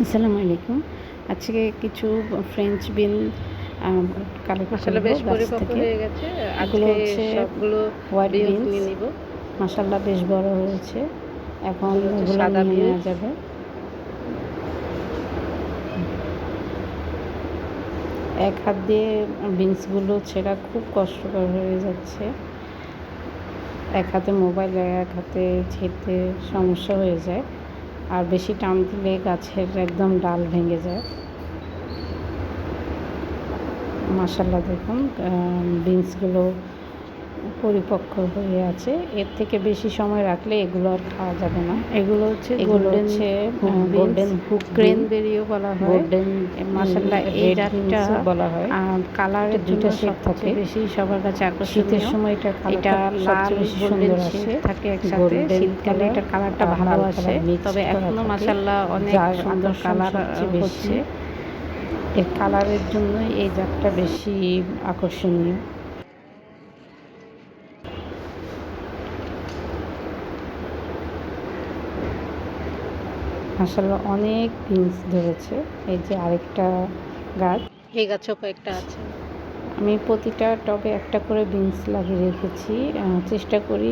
আসসালামু আলাইকুম। আজকে কিছু ফ্রেঞ্চ বিন কালেক্ট মশালা করব বেশ গাছ পরিপক্ব থেকে। হয়ে গেছে। এগুলো আজকে হচ্ছে সবগুলো হোয়াইট বিনস বিনস। নিয়ে নিব। মাশাআল্লাহ বেশ বড় হয়েছে। এখন এগুলো হচ্ছে এগুলো সাদা নিয়ে নেওয়া বিনস। যাবে। এক হাত দিয়ে বিনসগুলো ছেঁড়া খুব কষ্টকর হয়ে যাচ্ছে। এক হাতে মোবাইল এক হাতে ছিঁড়তে সমস্যা হয়ে যায়, আর বেশি টান দিলে গাছের একদম ডাল ভেঙে যায়। মাশাআল্লাহ দেখুন বিনসগুলো পরিপক্ক হয়ে আছে। এর থেকে বেশি সময় রাখলে এগুলো আর খাওয়া যাবে না। এগুলো হচ্ছে গোল্ডেন হুক ক্রেনবেরিও বলা হয়। গোল্ডেন মাশাআল্লাহ এই রেড জাতটা বিনসও বলা হয়। কালারের জন্য দুইটা শেড থাকে। সবচেয়ে বেশি সবার কাছে শীতের আকর্ষণীয়। সময় এটার এটা কালারটা লাল সবচেয়ে বেশি গোল্ডেন সুন্দর শেড আসে। থাকে একসাথে। গোল্ডেন শীতকালে কালার এটার কালারটা আর ভালো লাল আসে, কালার মিক্সড তবে করা এখনো থাকে, মাশাআল্লাহ অনেক যার সুন্দর আকর্ষণ কালার সবচেয়ে বেশি। হচ্ছে। এর কালারের জন্যই এই জাতটা বেশি আকর্ষণীয়। মাশাআল্লাহ অনেক বিনস ধরেছে। এই যে আরেকটা গাছ। এই গাছেও কয়েকটা আছে। আমি প্রতিটা টবে একটা করে বিনস লাগিয়ে রেখেছি। চেষ্টা করি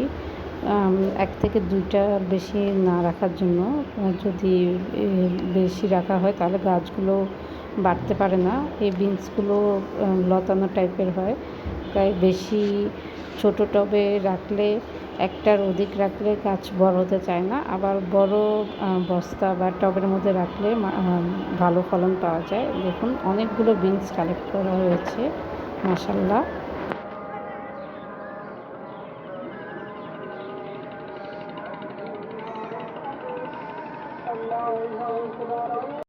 ১ থেকে ২টার বেশি না রাখার জন্য। যদি বেশি রাখা হয় তাহলে গাছগুলো বাড়তে পারে না। এই বিনসগুলো লতানো টাইপের হয়, তাই বেশি ছোট টবে রাখলে, একটার অধিক রাখলে গাছ বড় হতে চায় না। আবার বড় বস্তা বা টবের মধ্যে রাখলে ভালো ফলন পাওয়া যায়। দেখুন অনেকগুলো বিনস কালেক্ট করা হয়েছে মাশাআল্লাহ।